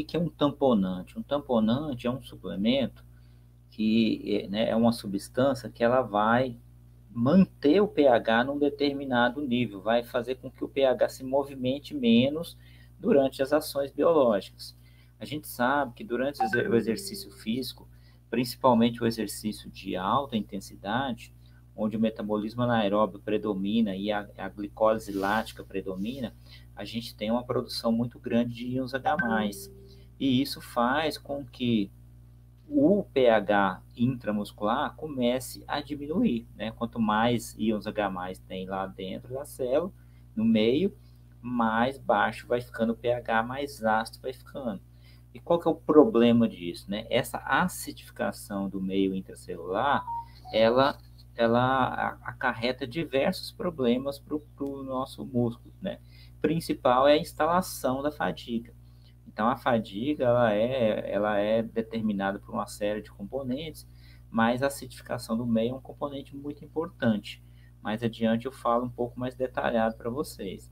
que é um tamponante? Um tamponante é um suplemento que, né, é uma substância que ela vai manter o pH num determinado nível, vai fazer com que o pH se movimente menos durante as ações biológicas. A gente sabe que durante o exercício físico, principalmente o exercício de alta intensidade, onde o metabolismo anaeróbio predomina e a glicólise lática predomina, a gente tem uma produção muito grande de íons H+. E isso faz com que o pH intramuscular comece a diminuir, né? Quanto mais íons H+ tem lá dentro da célula, no meio, mais baixo vai ficando o pH, mais ácido vai ficando. E qual que é o problema disso, né? Essa acidificação do meio intracelular, ela acarreta diversos problemas para o nosso músculo, né? O principal é a instalação da fadiga. Então, a fadiga ela é determinada por uma série de componentes, mas a acidificação do meio é um componente muito importante. Mais adiante eu falo um pouco mais detalhado para vocês.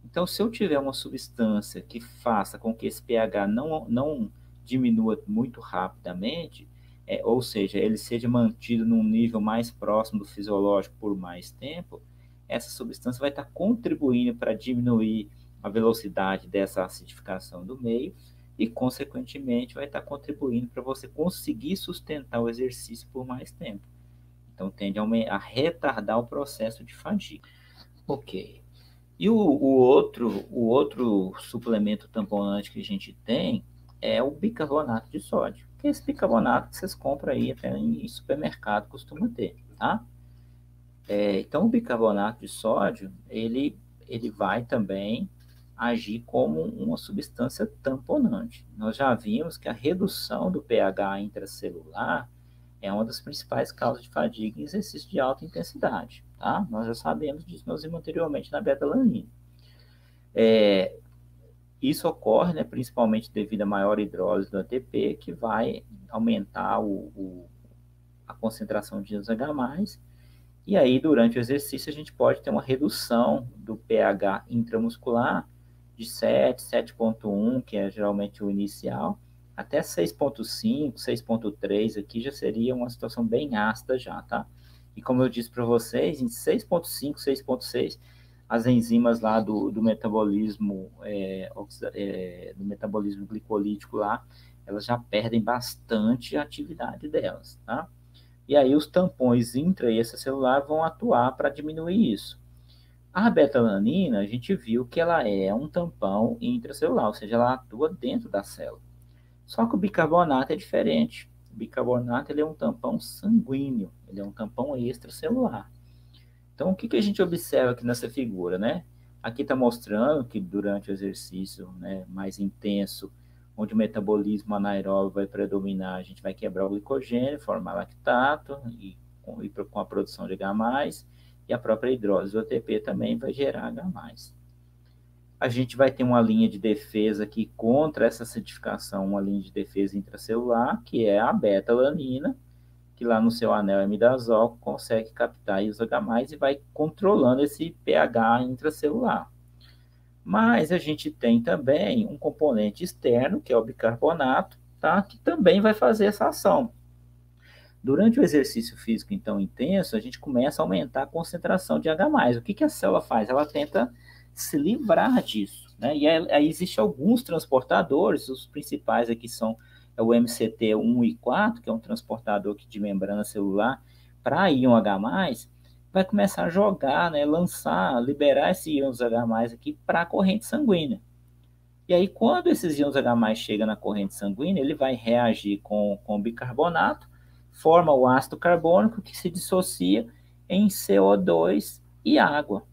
Então, se eu tiver uma substância que faça com que esse pH não diminua muito rapidamente, ou seja, ele seja mantido num nível mais próximo do fisiológico por mais tempo, essa substância vai estar contribuindo para diminuir a velocidade dessa acidificação do meio e, consequentemente, vai estar contribuindo para você conseguir sustentar o exercício por mais tempo. Então, tende a retardar o processo de fadiga. Ok. E o outro suplemento tamponante que a gente tem é o bicarbonato de sódio. Que é esse bicarbonato que vocês compram aí até em supermercado, costuma ter, tá? Então, o bicarbonato de sódio, ele vai também agir como uma substância tamponante. Nós já vimos que a redução do pH intracelular é uma das principais causas de fadiga em exercício de alta intensidade, tá? Nós já sabemos disso, nós vimos anteriormente na beta-alanina. Isso ocorre, né, principalmente devido à maior hidrólise do ATP, que vai aumentar a concentração de íons H+, e aí, durante o exercício, a gente pode ter uma redução do pH intramuscular de 7, 7,1, que é geralmente o inicial, até 6,5, 6,3, aqui já seria uma situação bem ácida já, tá? E como eu disse para vocês, em 6,5, 6,6, as enzimas lá do metabolismo, do metabolismo glicolítico lá, elas já perdem bastante a atividade delas, tá? E aí os tampões intra e extracelular vão atuar para diminuir isso. A beta-alanina, a gente viu que ela é um tampão intracelular, ou seja, ela atua dentro da célula. Só que o bicarbonato é diferente. O bicarbonato ele é um tampão sanguíneo, ele é um tampão extracelular. Então, o que a gente observa aqui nessa figura, né? Aqui está mostrando que durante o exercício, né, mais intenso, onde o metabolismo anaeróbio vai predominar, a gente vai quebrar o glicogênio, formar lactato, e com a produção de H+, e a própria hidrólise do ATP também vai gerar H+. A gente vai ter uma linha de defesa aqui contra essa acidificação, uma linha de defesa intracelular, que é a beta-alanina, que lá no seu anel imidazol consegue captar íons H+, e vai controlando esse pH intracelular. Mas a gente tem também um componente externo, que é o bicarbonato, tá? Que também vai fazer essa ação. Durante o exercício físico, então, intenso, a gente começa a aumentar a concentração de H+. O que a célula faz? Ela tenta se livrar disso, né? E aí existem alguns transportadores, os principais aqui são o MCT1 e 4, que é um transportador de membrana celular para íon H+, vai começar a jogar, né, lançar, liberar esses íons H+ aqui para a corrente sanguínea. E aí, quando esses íons H+ chegam na corrente sanguínea, ele vai reagir com o bicarbonato, forma o ácido carbônico que se dissocia em CO2 e água,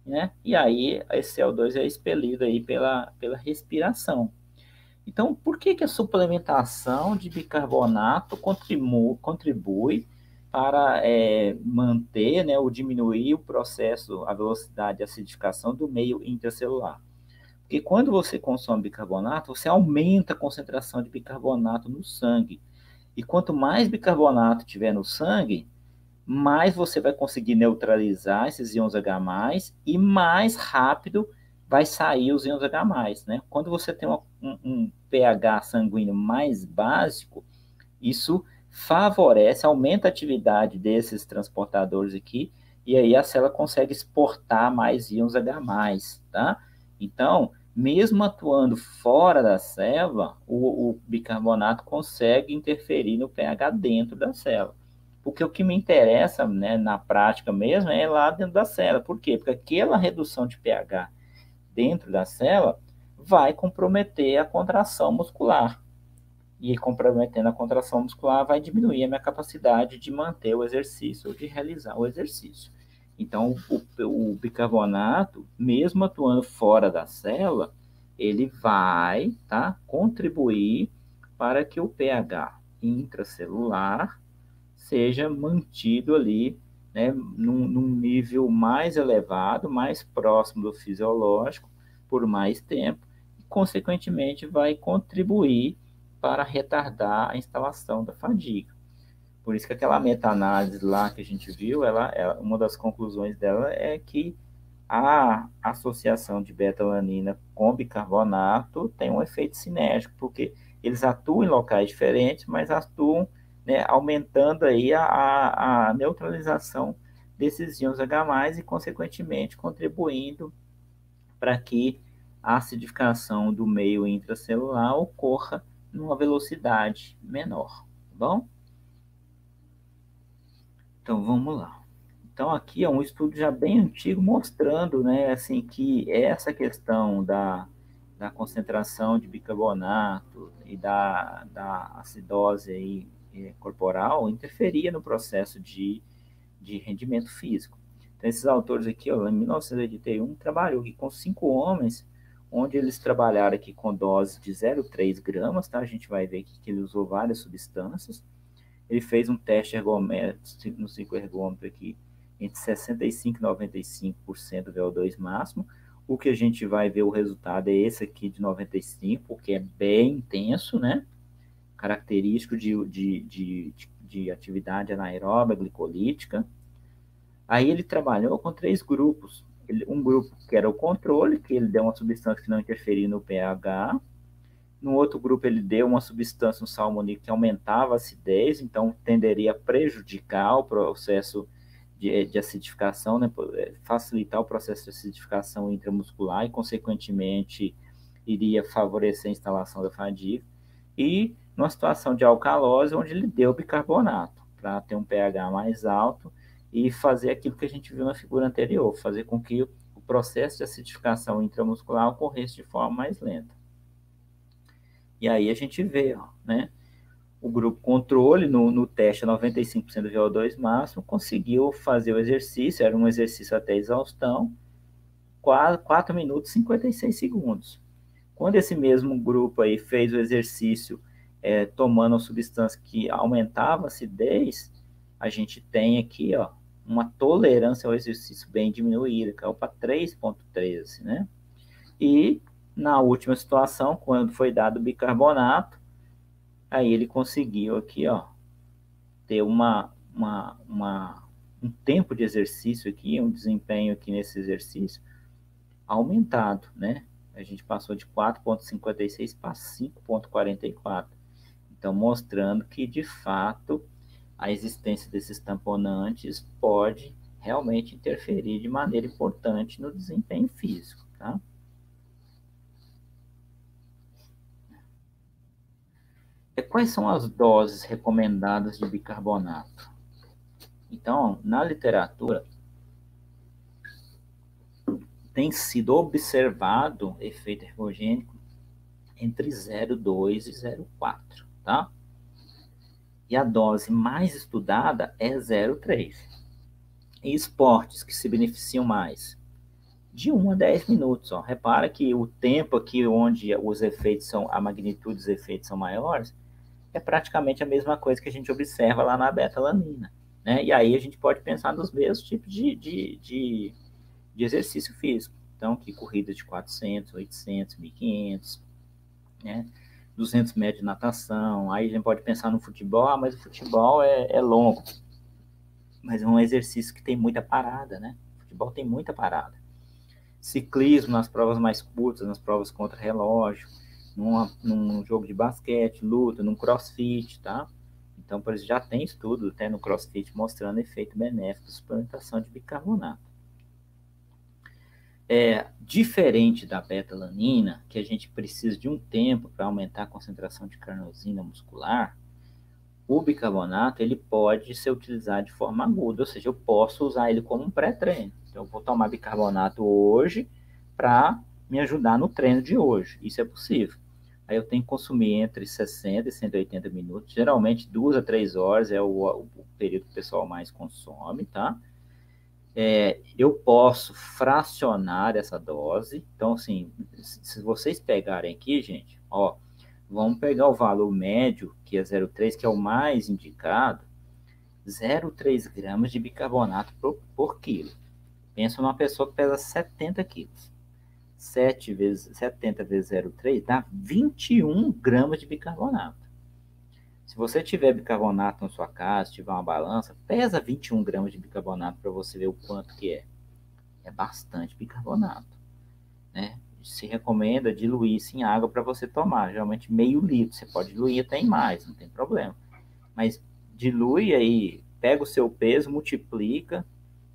né? E aí, esse CO2 é expelido aí pela respiração. Então, por que a suplementação de bicarbonato contribui para manter, né, ou diminuir o processo, a velocidade de acidificação do meio intracelular? Porque quando você consome bicarbonato, você aumenta a concentração de bicarbonato no sangue. E quanto mais bicarbonato tiver no sangue, mais você vai conseguir neutralizar esses íons H+, e mais rápido vai sair os íons H+, né? Quando você tem um pH sanguíneo mais básico, isso favorece, aumenta a atividade desses transportadores aqui, e aí a célula consegue exportar mais íons H+, tá? Então, mesmo atuando fora da célula, o bicarbonato consegue interferir no pH dentro da célula. Porque o que me interessa, né, na prática mesmo é lá dentro da célula. Por quê? Porque aquela redução de pH dentro da célula vai comprometer a contração muscular. E comprometendo a contração muscular vai diminuir a minha capacidade de manter o exercício ou de realizar o exercício. Então, o bicarbonato, mesmo atuando fora da célula, ele vai, tá, contribuir para que o pH intracelular seja mantido ali, né, num nível mais elevado, mais próximo do fisiológico, por mais tempo, e, consequentemente, vai contribuir para retardar a instalação da fadiga. Por isso que aquela meta-análise lá que a gente viu, uma das conclusões dela é que a associação de beta-alanina com bicarbonato tem um efeito sinérgico, porque eles atuam em locais diferentes, mas atuam, né, aumentando aí a neutralização desses íons H+, e, consequentemente, contribuindo para que a acidificação do meio intracelular ocorra numa velocidade menor, tá bom? Então, vamos lá. Então, aqui é um estudo já bem antigo mostrando, né, assim, que essa questão da concentração de bicarbonato e da acidose aí, corporal interferia no processo de rendimento físico. Então, esses autores aqui, ó, em 1981, trabalhou aqui com 5 homens, onde eles trabalharam aqui com dose de 0,3 gramas, tá? A gente vai ver aqui que ele usou várias substâncias. Ele fez um teste ergométrico no cicloergômetro aqui entre 65% e 95% do VO2 máximo. O que a gente vai ver o resultado é esse aqui de 95%, porque é bem intenso, né? Característico de atividade anaeróbica glicolítica. Aí ele trabalhou com 3 grupos. Um grupo que era o controle, que ele deu uma substância que não interferia no pH. No outro grupo, ele deu uma substância, um salmonífero, que aumentava a acidez, então tenderia a prejudicar o processo de acidificação, né? Facilitar o processo de acidificação intramuscular e, consequentemente, iria favorecer a instalação da fadiga. E numa situação de alcalose, onde ele deu bicarbonato, para ter um pH mais alto e fazer aquilo que a gente viu na figura anterior, fazer com que o processo de acidificação intramuscular ocorresse de forma mais lenta. E aí a gente vê, ó, né, o grupo controle no teste a 95% do VO2 máximo conseguiu fazer o exercício, era um exercício até exaustão, 4 minutos e 56 segundos. Quando esse mesmo grupo aí fez o exercício tomando uma substância que aumentava a acidez, a gente tem aqui, ó, uma tolerância ao exercício bem diminuída, caiu para 3,13, né? E na última situação, quando foi dado bicarbonato, aí ele conseguiu aqui, ó, ter um tempo de exercício aqui, um desempenho aqui nesse exercício aumentado, né? A gente passou de 4,56 para 5,44. Então, mostrando que, de fato, a existência desses tamponantes pode realmente interferir de maneira importante no desempenho físico, tá? Quais são as doses recomendadas de bicarbonato? Então, na literatura, tem sido observado efeito ergogênico entre 0,2 e 0,4, tá? E a dose mais estudada é 0,3. E esportes que se beneficiam mais? De 1 a 10 minutos. Ó. Repara que o tempo aqui onde os efeitos são, a magnitude dos efeitos são maiores, é praticamente a mesma coisa que a gente observa lá na beta-alanina. Né? E aí a gente pode pensar nos mesmos tipos de exercício físico. Então, que corrida de 400, 800, 1500, né? 200 metros de natação. Aí a gente pode pensar no futebol, mas o futebol é longo. Mas é um exercício que tem muita parada, né? O futebol tem muita parada. ciclismo nas provas mais curtas, nas provas contra relógio, num jogo de basquete, luta, num crossfit, tá? Então, por isso já tem estudo até no crossfit mostrando efeito benéfico da suplementação de bicarbonato. Diferente da beta-alanina, que a gente precisa de um tempo para aumentar a concentração de carnosina muscular, o bicarbonato ele pode ser utilizado de forma aguda, ou seja, eu posso usar ele como um pré-treino. Então, eu vou tomar bicarbonato hoje para me ajudar no treino de hoje. Isso é possível. Aí eu tenho que consumir entre 60 e 180 minutos, geralmente 2 a 3 horas é o período que o pessoal mais consome, tá? Eu posso fracionar essa dose. Então, assim, se vocês pegarem aqui, gente, ó, vamos pegar o valor médio, que é 0,3, que é o mais indicado, 0,3 gramas de bicarbonato por quilo. Pensa numa pessoa que pesa 70 quilos. 70 vezes 0,3 dá 21 gramas de bicarbonato. Se você tiver bicarbonato na sua casa, tiver uma balança, pesa 21 gramas de bicarbonato para você ver o quanto que é. É bastante bicarbonato, né? Se recomenda diluir isso em água para você tomar, geralmente meio litro. Você pode diluir até em mais, não tem problema. Mas dilui aí, pega o seu peso, multiplica,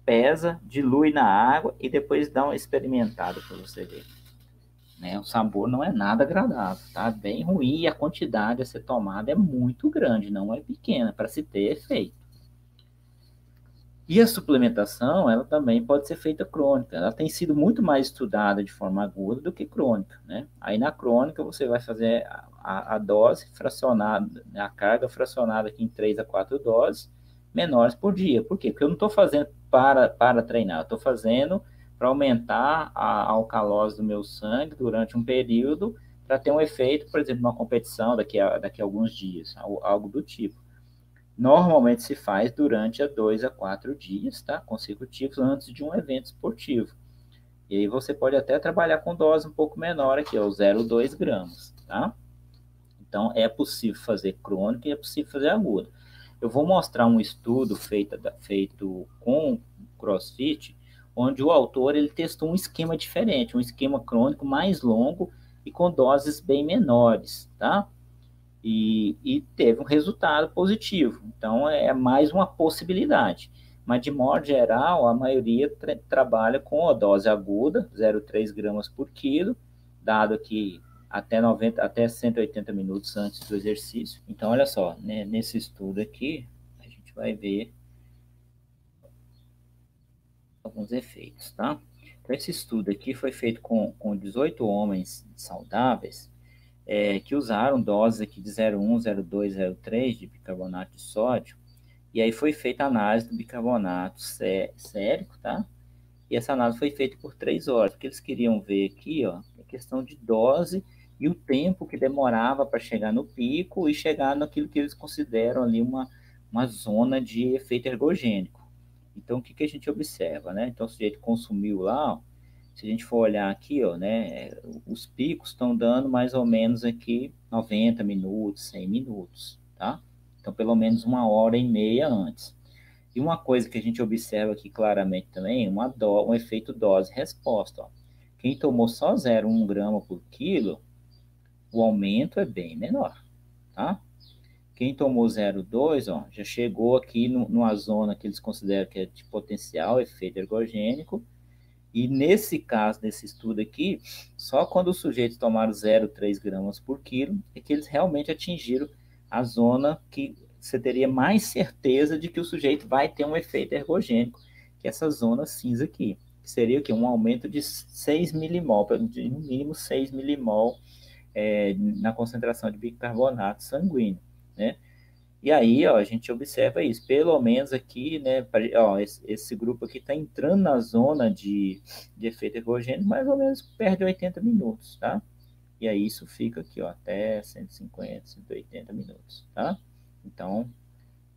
pesa, dilui na água e depois dá uma experimentada para você ver. Né? O sabor não é nada agradável, tá? Bem ruim e a quantidade a ser tomada é muito grande, não é pequena para se ter efeito. E a suplementação, ela também pode ser feita crônica. Ela tem sido muito mais estudada de forma aguda do que crônica, né? Aí na crônica você vai fazer a dose fracionada, a carga fracionada aqui em 3 a 4 doses menores por dia. Por quê? Porque eu não estou fazendo para treinar, eu estou fazendo para aumentar a alcalose do meu sangue durante um período para ter um efeito, por exemplo, numa competição daqui a alguns dias, algo do tipo. Normalmente se faz durante 2 a 4 dias, tá? Consecutivos antes de um evento esportivo. E aí você pode até trabalhar com dose um pouco menor aqui, ó, 0,2 gramas, tá? Então é possível fazer crônica e é possível fazer aguda. Eu vou mostrar um estudo feito com CrossFit, onde o autor ele testou um esquema diferente, um esquema crônico mais longo e com doses bem menores, tá? E teve um resultado positivo. Então, é mais uma possibilidade. Mas, de modo geral, a maioria trabalha com a dose aguda, 0,3 gramas por quilo, dado que até 180 minutos antes do exercício. Então, olha só, né, nesse estudo aqui, a gente vai ver alguns efeitos, tá? Então, esse estudo aqui foi feito com 18 homens saudáveis, que usaram doses aqui de 0,1, 0,2, 0,3 de bicarbonato de sódio, e aí foi feita a análise do bicarbonato sérico, tá? E essa análise foi feita por 3 horas, porque eles queriam ver aqui, ó, a questão de dose e o tempo que demorava para chegar no pico e chegar naquilo que eles consideram ali uma zona de efeito ergogênico. Então, o que a gente observa, né? Então, o sujeito consumiu lá, ó, se a gente for olhar aqui, ó, né, os picos estão dando mais ou menos aqui 90 minutos, 100 minutos, tá? Então, pelo menos 1h30 antes. E uma coisa que a gente observa aqui claramente também, um efeito dose-resposta, ó. Quem tomou só 0,1 grama por quilo, o aumento é bem menor, tá? Quem tomou 0,2, ó, já chegou aqui numa zona que eles consideram que é de potencial efeito ergogênico. E nesse caso, nesse estudo aqui, só quando os sujeitos tomaram 0,3 gramas por quilo é que eles realmente atingiram a zona que você teria mais certeza de que o sujeito vai ter um efeito ergogênico, que é essa zona cinza aqui, que seria o quê? Um aumento de 6 milimol, de no mínimo 6 milimol na concentração de bicarbonato sanguíneo, né? E aí, ó, a gente observa isso. Pelo menos aqui, né, ó, esse grupo aqui está entrando na zona de efeito ergogênico, mais ou menos perde 80 minutos, tá? E aí isso fica aqui, ó, até 150, 180 minutos, tá? Então,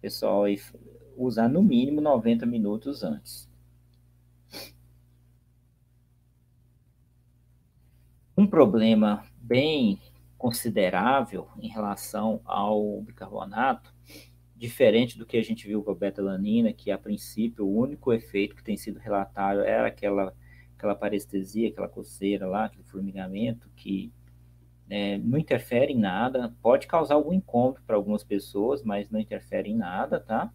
pessoal, aí, usar no mínimo 90 minutos antes. Um problema bem considerável em relação ao bicarbonato, diferente do que a gente viu com a beta-alanina, que a princípio o único efeito que tem sido relatado era aquela aquela parestesia, aquela coceira lá, aquele formigamento que não interfere em nada, pode causar algum incômodo para algumas pessoas, mas não interfere em nada, tá?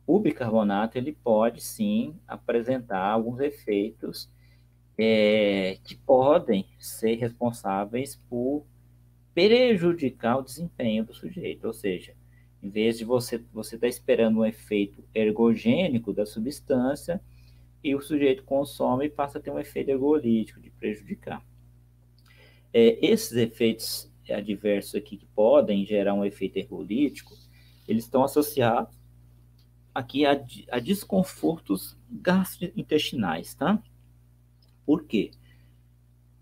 O bicarbonato, ele pode sim apresentar alguns efeitos que podem ser responsáveis por prejudicar o desempenho do sujeito, ou seja, em vez de você estar esperando um efeito ergogênico da substância, e o sujeito consome e passa a ter um efeito ergolítico, de prejudicar. Esses efeitos adversos aqui que podem gerar um efeito ergolítico, eles estão associados aqui a desconfortos gastrointestinais, tá? Por quê?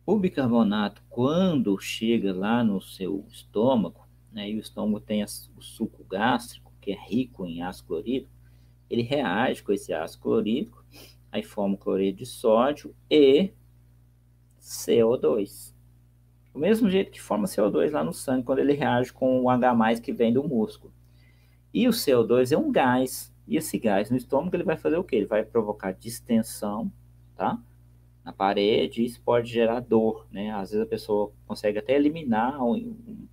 O bicarbonato, quando chega lá no seu estômago, né, e o estômago tem o suco gástrico, que é rico em ácido clorídrico, ele reage com esse ácido clorídrico, aí forma o cloreto de sódio e CO2. Do mesmo jeito que forma CO2 lá no sangue, quando ele reage com o H+, que vem do músculo. E o CO2 é um gás, e esse gás no estômago ele vai fazer o quê? Ele vai provocar distensão, tá? Na parede, isso pode gerar dor, né? Às vezes a pessoa consegue até eliminar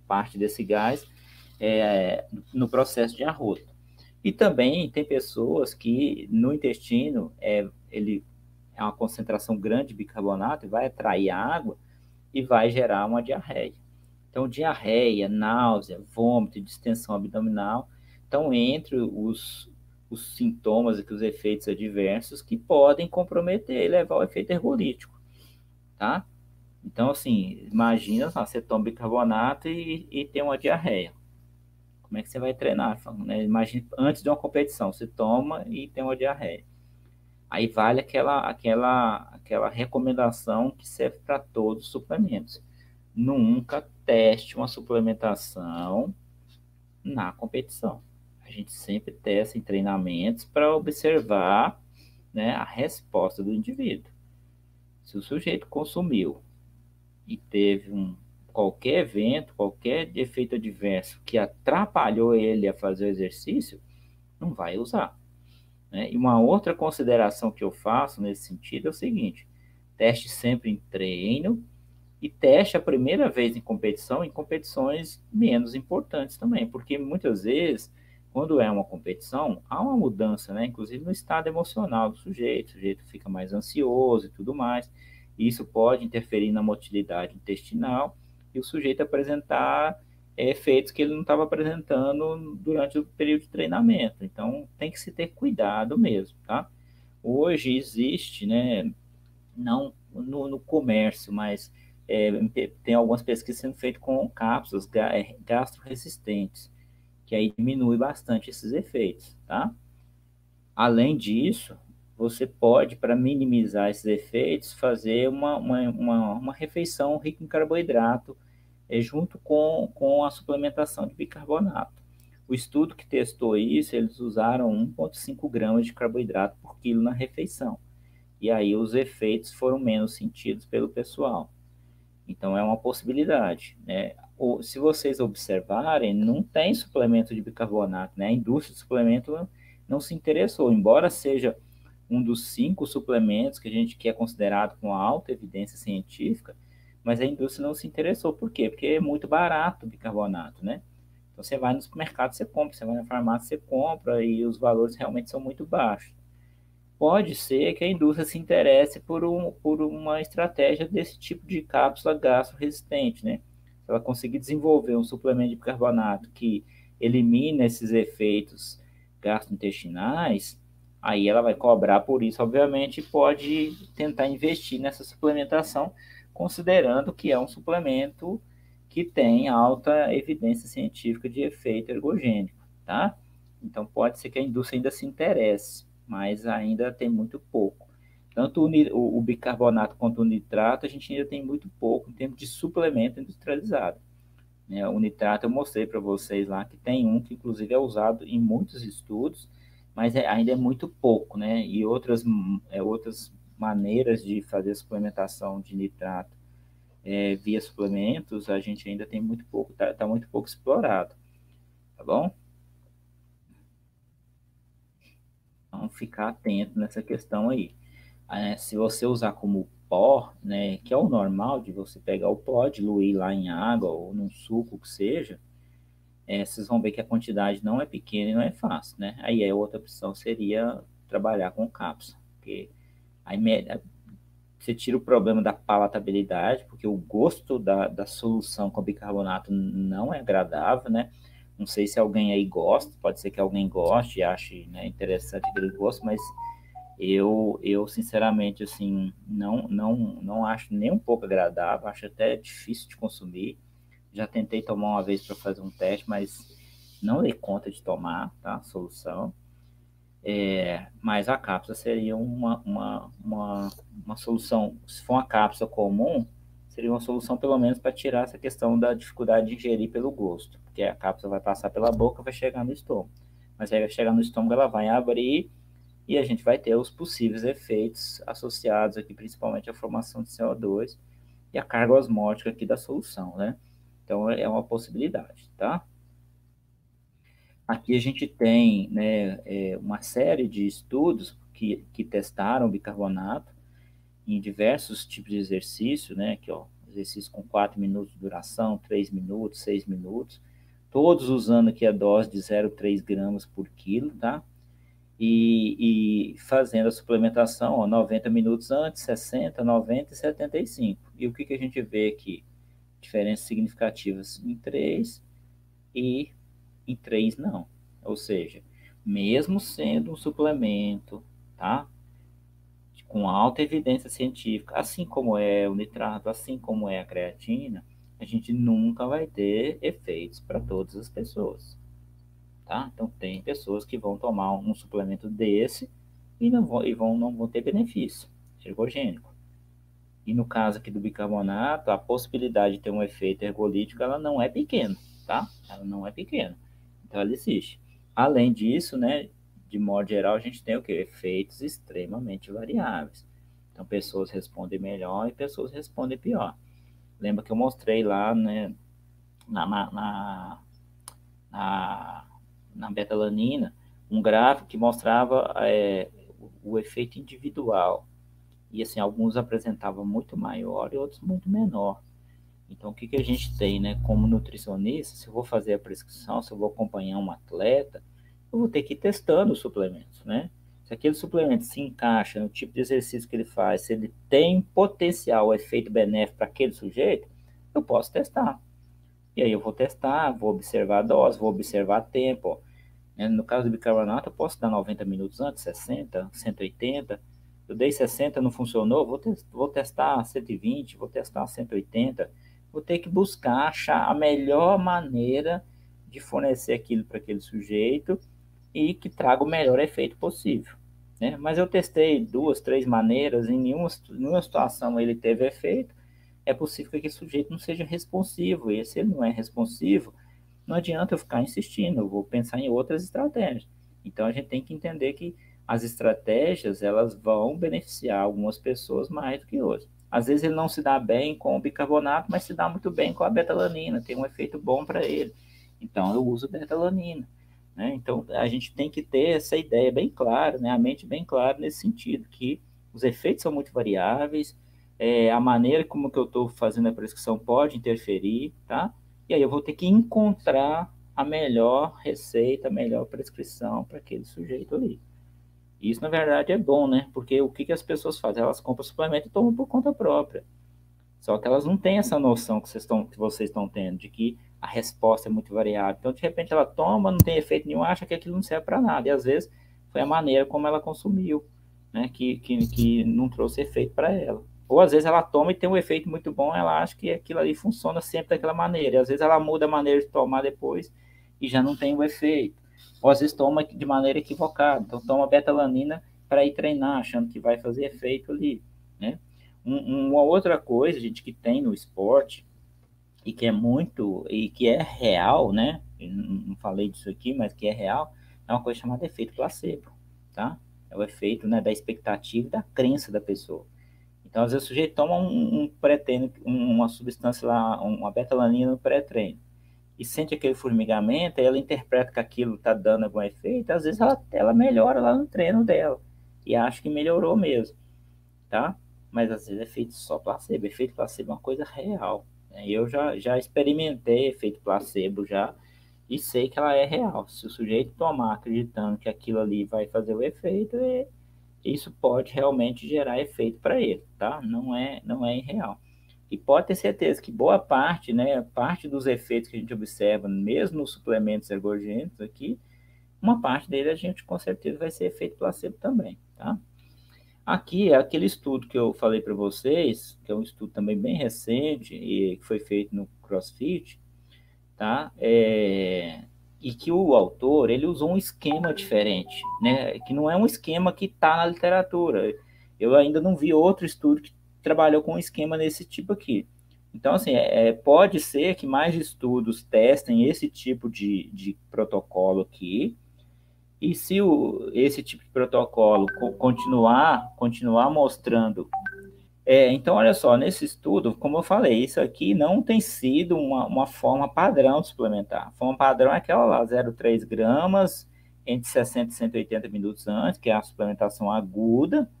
parte desse gás no processo de arroto. E também tem pessoas que no intestino ele é uma concentração grande de bicarbonato e vai atrair água e vai gerar uma diarreia. Então, diarreia, náusea, vômito, distensão abdominal, estão entre os sintomas e os efeitos adversos que podem comprometer e levar ao efeito ergolítico, tá? Então, assim, imagina, você toma bicarbonato e tem uma diarreia. Como é que você vai treinar? Né? Imagina, antes de uma competição, você toma e tem uma diarreia. Aí vale aquela recomendação que serve para todos os suplementos. Nunca teste uma suplementação na competição. A gente sempre testa em treinamentos para observar, né, a resposta do indivíduo. Se o sujeito consumiu e teve qualquer evento, qualquer efeito adverso que atrapalhou ele a fazer o exercício, não vai usar. Né? E uma outra consideração que eu faço nesse sentido é o seguinte: teste sempre em treino e teste a primeira vez em competição, em competições menos importantes também, porque muitas vezes, quando é uma competição, há uma mudança, né? Inclusive no estado emocional do sujeito, o sujeito fica mais ansioso e tudo mais, e isso pode interferir na motilidade intestinal e o sujeito apresentar efeitos que ele não estava apresentando durante o período de treinamento. Então, tem que se ter cuidado mesmo, tá? Hoje existe, né, não no comércio, mas tem algumas pesquisas sendo feitas com cápsulas gastroresistentes, que aí diminui bastante esses efeitos, tá? Além disso, você pode, para minimizar esses efeitos, fazer uma refeição rica em carboidrato, junto com a suplementação de bicarbonato. O estudo que testou isso, eles usaram 1,5 gramas de carboidrato por quilo na refeição. E aí os efeitos foram menos sentidos pelo pessoal. Então é uma possibilidade, né? Ou, se vocês observarem, não tem suplemento de bicarbonato, né? A indústria de suplemento não se interessou, embora seja um dos 5 suplementos que a gente quer considerado com alta evidência científica, mas a indústria não se interessou. Por quê? Porque é muito barato o bicarbonato, né? Então você vai no supermercado, você compra, você vai na farmácia, você compra e os valores realmente são muito baixos. Pode ser que a indústria se interesse por uma estratégia desse tipo de cápsula gastro-resistente, né? Se ela conseguir desenvolver um suplemento de bicarbonato que elimina esses efeitos gastrointestinais, aí ela vai cobrar por isso, obviamente, e pode tentar investir nessa suplementação, considerando que é um suplemento que tem alta evidência científica de efeito ergogênico, tá? Então pode ser que a indústria ainda se interesse, mas ainda tem muito pouco. Tanto o bicarbonato quanto o nitrato, a gente ainda tem muito pouco em termos de suplemento industrializado. Né? O nitrato eu mostrei para vocês lá que tem um que inclusive é usado em muitos estudos, mas ainda é muito pouco, né? E outras maneiras de fazer suplementação de nitrato via suplementos, a gente ainda tem muito pouco, tá muito pouco explorado, tá bom? Então, ficar atento nessa questão aí. Se você usar como pó, né, que é o normal de você pegar o pó, diluir lá em água ou num suco que seja, vocês vão ver que a quantidade não é pequena e não é fácil, né? Aí a outra opção seria trabalhar com cápsula, porque aí você tira o problema da palatabilidade, porque o gosto da solução com bicarbonato não é agradável, né? Não sei se alguém aí gosta, pode ser que alguém goste e ache, né, interessante aquele gosto, mas eu sinceramente, assim, não acho nem um pouco agradável, acho até difícil de consumir. Já tentei tomar uma vez para fazer um teste, mas não dei conta de tomar, tá? A solução. Mas a cápsula seria uma solução. Se for uma cápsula comum, seria uma solução pelo menos para tirar essa questão da dificuldade de ingerir pelo gosto, porque a cápsula vai passar pela boca, vai chegar no estômago. Mas aí vai chegar no estômago, ela vai abrir e a gente vai ter os possíveis efeitos associados aqui, principalmente a formação de CO2 e a carga osmótica aqui da solução, né? Então é uma possibilidade, tá? Aqui a gente tem, né, uma série de estudos que testaram bicarbonato em diversos tipos de exercício, né, aqui, ó, exercício com 4 minutos de duração, 3 minutos, 6 minutos, todos usando aqui a dose de 0,3 gramas por quilo, tá? E fazendo a suplementação, ó, 90 minutos antes, 60, 90 e 75. E o que a gente vê aqui? Diferenças significativas em 3 e em 3 não. Ou seja, mesmo sendo um suplemento, tá? Com alta evidência científica, assim como é o nitrato, assim como é a creatina, a gente nunca vai ter efeitos para todas as pessoas, tá? Então tem pessoas que vão tomar um suplemento desse e não vão ter benefício ergogênico. E no caso aqui do bicarbonato, a possibilidade de ter um efeito ergolítico, ela não é pequena, tá? Ela não é pequena. Então ela existe. Além disso, né, de modo geral, a gente tem o quê? Efeitos extremamente variáveis. Então pessoas respondem melhor e pessoas respondem pior. Lembra que eu mostrei lá, né, na, na, na, na, na betalanina, um gráfico que mostrava o efeito individual. E assim, alguns apresentavam muito maior e outros muito menor. Então, o que a gente tem, né? Como nutricionista, se eu vou fazer a prescrição, se eu vou acompanhar um atleta, eu vou ter que ir testando os suplementos, né? Se aquele suplemento se encaixa no tipo de exercício que ele faz, se ele tem potencial, efeito benéfico para aquele sujeito, eu posso testar. E aí eu vou testar, vou observar a dose, vou observar tempo. No caso do bicarbonato, eu posso dar 90 minutos antes, 60, 180. Eu dei 60, não funcionou, vou testar 120, vou testar 180. Vou ter que buscar achar a melhor maneira de fornecer aquilo para aquele sujeito e que traga o melhor efeito possível, né? Mas eu testei 2, 3 maneiras, em nenhuma situação ele teve efeito, é possível que aquele sujeito não seja responsivo, e se ele não é responsivo, não adianta eu ficar insistindo, eu vou pensar em outras estratégias. Então a gente tem que entender que as estratégias elas vão beneficiar algumas pessoas mais do que outras. Às vezes ele não se dá bem com o bicarbonato, mas se dá muito bem com a betalanina, tem um efeito bom para ele. Então eu uso betalanina, né? Então a gente tem que ter essa ideia bem clara, né? A mente bem clara nesse sentido, que os efeitos são muito variáveis, a maneira como que eu estou fazendo a prescrição pode interferir, tá? E aí eu vou ter que encontrar a melhor receita, a melhor prescrição para aquele sujeito ali. Isso, na verdade, é bom, né? Porque o que as pessoas fazem? Elas compram suplemento e tomam por conta própria. Só que elas não têm essa noção que vocês estão tendo, de que a resposta é muito variável. Então, de repente, ela toma, não tem efeito nenhum, acha que aquilo não serve para nada. E, às vezes, foi a maneira como ela consumiu, né? Que não trouxe efeito para ela. Ou, às vezes, ela toma e tem um efeito muito bom, ela acha que aquilo ali funciona sempre daquela maneira. E, às vezes, ela muda a maneira de tomar depois e já não tem o efeito. Ou, às vezes, toma de maneira equivocada. Então, toma betalanina para ir treinar, achando que vai fazer efeito ali, né? Uma outra coisa, gente, que tem no esporte e que é muito, e que é real, né? Eu não falei disso aqui, mas que é real, é uma coisa chamada efeito placebo, tá? É o efeito, né, da expectativa e da crença da pessoa. Então, às vezes o sujeito toma um pré-treino, uma substância lá, uma betalanina no pré-treino, e sente aquele formigamento, aí ela interpreta que aquilo está dando algum efeito, às vezes ela melhora lá no treino dela, e acha que melhorou mesmo. tá? Mas às vezes é efeito só placebo. Efeito placebo é uma coisa real, né? Eu já experimentei efeito placebo já e sei que ela é real. Se o sujeito tomar acreditando que aquilo ali vai fazer o efeito, isso pode realmente gerar efeito para ele, tá? Não é irreal. E pode ter certeza que boa parte, né, parte dos efeitos que a gente observa, mesmo nos suplementos ergogênicos aqui, uma parte dele a gente com certeza vai ser efeito placebo também, tá? Aqui é aquele estudo que eu falei para vocês, que é um estudo também bem recente e que foi feito no CrossFit, tá? E que o autor ele usou um esquema diferente, né? Que não é um esquema que está na literatura. Eu ainda não vi outro estudo que trabalhou com um esquema desse tipo aqui. Então, assim, pode ser que mais estudos testem esse tipo de protocolo aqui, e se esse tipo de protocolo continuar mostrando então, olha só, nesse estudo, como eu falei, isso aqui não tem sido uma forma padrão de suplementar. A forma padrão é aquela lá, 0,3 gramas, entre 60 e 180 minutos antes, que é a suplementação aguda,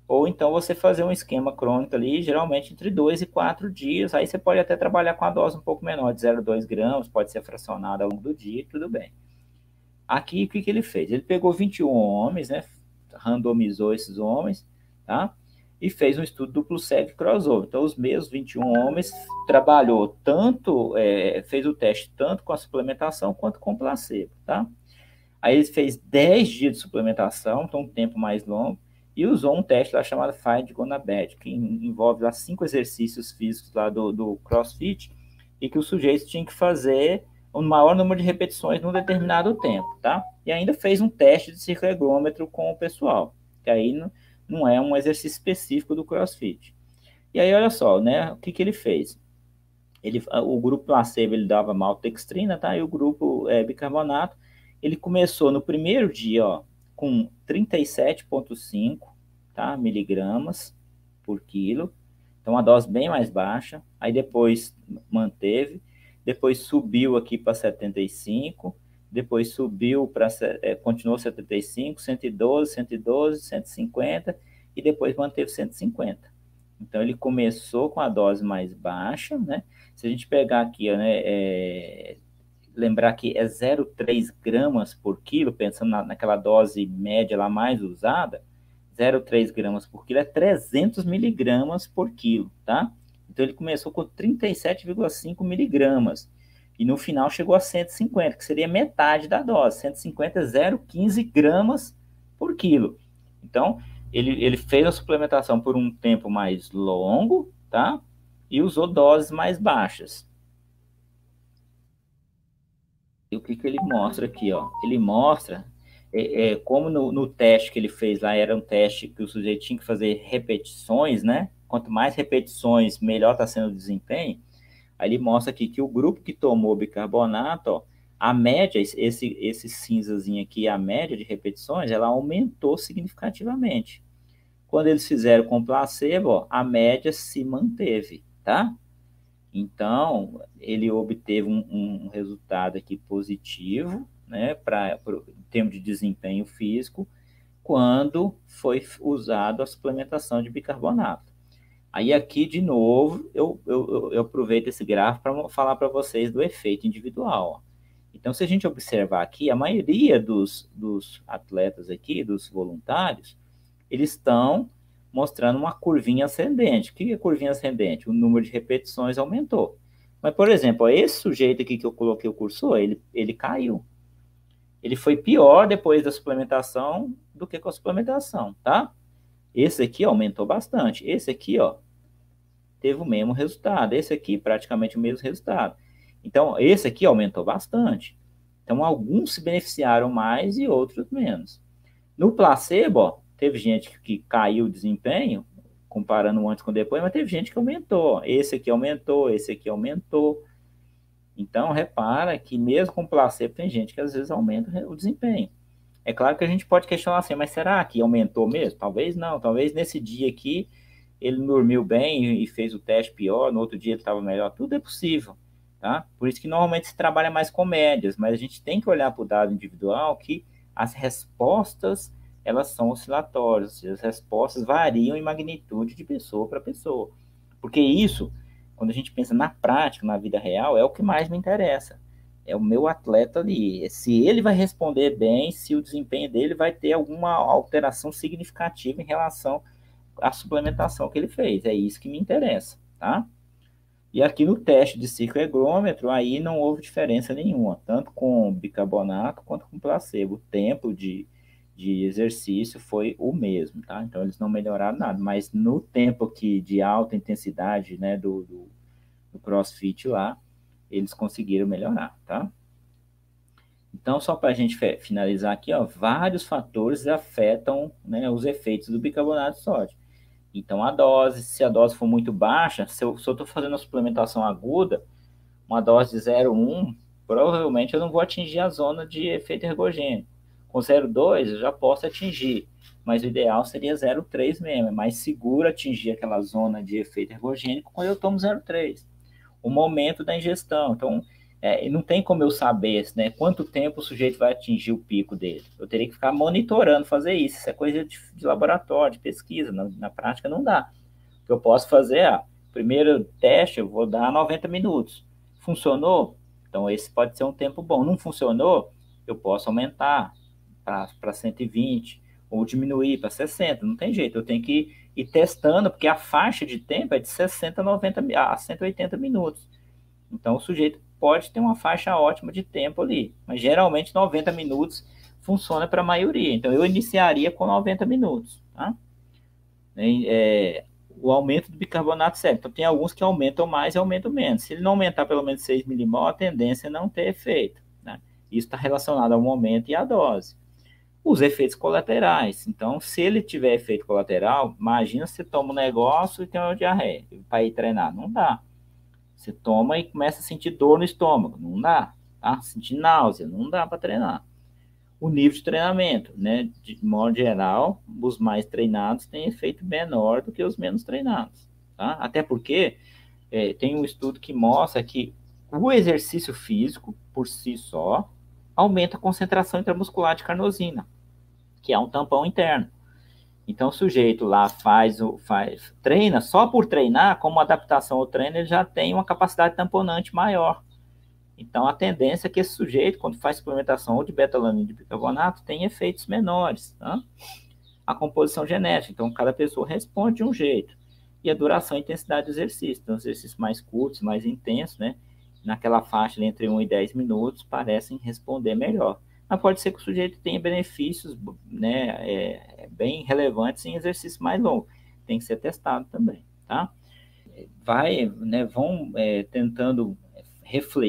ou então você fazer um esquema crônico ali, geralmente entre 2 e 4 dias, aí você pode até trabalhar com a dose um pouco menor, de 0,2 gramas, pode ser fracionada ao longo do dia, tudo bem. Aqui, o que ele fez? Ele pegou 21 homens, né, randomizou esses homens, tá? E fez um estudo duplo cego crossover. Então, os mesmos 21 homens trabalhou tanto, fez o teste tanto com a suplementação quanto com o placebo, tá? Aí ele fez 10 dias de suplementação, então um tempo mais longo, e usou um teste lá chamado Find Gonabet, que envolve lá 5 exercícios físicos lá do CrossFit, e que os sujeitos tinham que fazer o maior número de repetições num determinado tempo, tá? E ainda fez um teste de cicloergômetro com o pessoal, que aí não é um exercício específico do CrossFit. E aí, olha só, né? O que ele fez? O grupo placebo ele dava maltodextrina, tá? E o grupo bicarbonato, ele começou no primeiro dia, ó, com 37,5, tá? Miligramas por quilo. Então, uma dose bem mais baixa. Aí depois manteve, depois subiu aqui para 75, depois subiu para, continuou 75, 112, 112, 150 e depois manteve 150. Então, ele começou com a dose mais baixa, né? Se a gente pegar aqui, né, lembrar que é 0,3 gramas por quilo, pensando naquela dose média lá mais usada, 0,3 gramas por quilo é 300 miligramas por quilo, tá? Então, ele começou com 37,5 miligramas. E no final chegou a 150, que seria metade da dose. 150 é 0,15 gramas por quilo. Então, ele fez a suplementação por um tempo mais longo, tá? E usou doses mais baixas. E o que ele mostra aqui, ó? Ele mostra como no teste que ele fez lá, era um teste que o sujeito tinha que fazer repetições, né? Quanto mais repetições, melhor está sendo o desempenho. Aí ele mostra aqui que o grupo que tomou bicarbonato, ó, a média, esse cinzazinho aqui, a média de repetições, ela aumentou significativamente. Quando eles fizeram com placebo, ó, a média se manteve, tá? Então, ele obteve um resultado aqui positivo, né, em termos de desempenho físico, quando foi usado a suplementação de bicarbonato. Aí aqui, de novo, eu aproveito esse gráfico para falar para vocês do efeito individual. Então, se a gente observar aqui, a maioria dos atletas aqui, dos voluntários, eles estão mostrando uma curvinha ascendente. O que é curvinha ascendente? O número de repetições aumentou. Mas, por exemplo, esse sujeito aqui que eu coloquei o cursor, ele caiu. Ele foi pior depois da suplementação do que com a suplementação, tá? Esse aqui aumentou bastante. Esse aqui, ó, teve o mesmo resultado. Esse aqui, praticamente o mesmo resultado. Então, esse aqui aumentou bastante. Então, alguns se beneficiaram mais e outros menos. No placebo, ó, teve gente que caiu o desempenho, comparando antes com depois, mas teve gente que aumentou. Esse aqui aumentou, esse aqui aumentou. Então, repara que mesmo com placebo, tem gente que às vezes aumenta o desempenho. É claro que a gente pode questionar assim, mas será que aumentou mesmo? Talvez não. Talvez nesse dia aqui ele dormiu bem e fez o teste pior, no outro dia ele estava melhor. Tudo é possível, tá? Por isso que normalmente se trabalha mais com médias, mas a gente tem que olhar para o dado individual que as respostas elas são oscilatórias, as respostas variam em magnitude de pessoa para pessoa. Porque isso, quando a gente pensa na prática, na vida real, é o que mais me interessa. É o meu atleta ali. Se ele vai responder bem, se o desempenho dele vai ter alguma alteração significativa em relação à suplementação que ele fez. É isso que me interessa, tá? E aqui no teste de ciclohigrômetro, aí não houve diferença nenhuma, tanto com bicarbonato quanto com placebo. O tempo de exercício foi o mesmo, tá? Então eles não melhoraram nada, mas no tempo aqui de alta intensidade, né, do CrossFit lá, eles conseguiram melhorar, tá? Então, só para a gente finalizar aqui, ó, vários fatores afetam, né, os efeitos do bicarbonato de sódio. Então, a dose, se a dose for muito baixa, se eu estou fazendo a suplementação aguda, uma dose de 0,1, provavelmente eu não vou atingir a zona de efeito ergogênico. Com 0,2 eu já posso atingir, mas o ideal seria 0,3 mesmo, é mais seguro atingir aquela zona de efeito ergogênico quando eu tomo 0,3. O momento da ingestão, então, não tem como eu saber, né, quanto tempo o sujeito vai atingir o pico dele. Eu teria que ficar monitorando, fazer isso. Isso é coisa de laboratório, de pesquisa. Na prática não dá. O que eu posso fazer é, primeiro teste, eu vou dar 90 minutos. Funcionou? Então esse pode ser um tempo bom. Não funcionou? Eu posso aumentar para 120 ou diminuir para 60. Não tem jeito, eu tenho que ir testando, porque a faixa de tempo é de 60 a 180 minutos. Então, o sujeito pode ter uma faixa ótima de tempo ali, mas geralmente 90 minutos funciona para a maioria. Então, eu iniciaria com 90 minutos, tá? O aumento do bicarbonato sérico. Então, tem alguns que aumentam mais e aumentam menos. Se ele não aumentar pelo menos 6 milimol, a tendência é não ter efeito, né? Isso está relacionado ao momento e à dose. Os efeitos colaterais. Então, se ele tiver efeito colateral, imagina se você toma um negócio e tem uma diarreia para ir treinar. Não dá. Você toma e começa a sentir dor no estômago. Não dá. Tá? Sentir náusea. Não dá para treinar. O nível de treinamento, né? De modo geral, os mais treinados têm efeito menor do que os menos treinados. Tá? Até porque tem um estudo que mostra que o exercício físico, por si só, aumenta a concentração intramuscular de carnosina, que é um tampão interno. Então, o sujeito lá treina, só por treinar, como adaptação ao treino, ele já tem uma capacidade tamponante maior. Então, a tendência é que esse sujeito, quando faz suplementação ou de betalanina ou de bicarbonato, tem efeitos menores. Tá? A composição genética, então, cada pessoa responde de um jeito. E a duração e intensidade do exercício. Então, exercícios mais curtos, mais intensos, né? Naquela faixa entre 1 e 10 minutos, parecem responder melhor. Mas pode ser que o sujeito tenha benefícios, né, bem relevantes em exercício mais longo. Tem que ser testado também, tá? Vão tentando refletir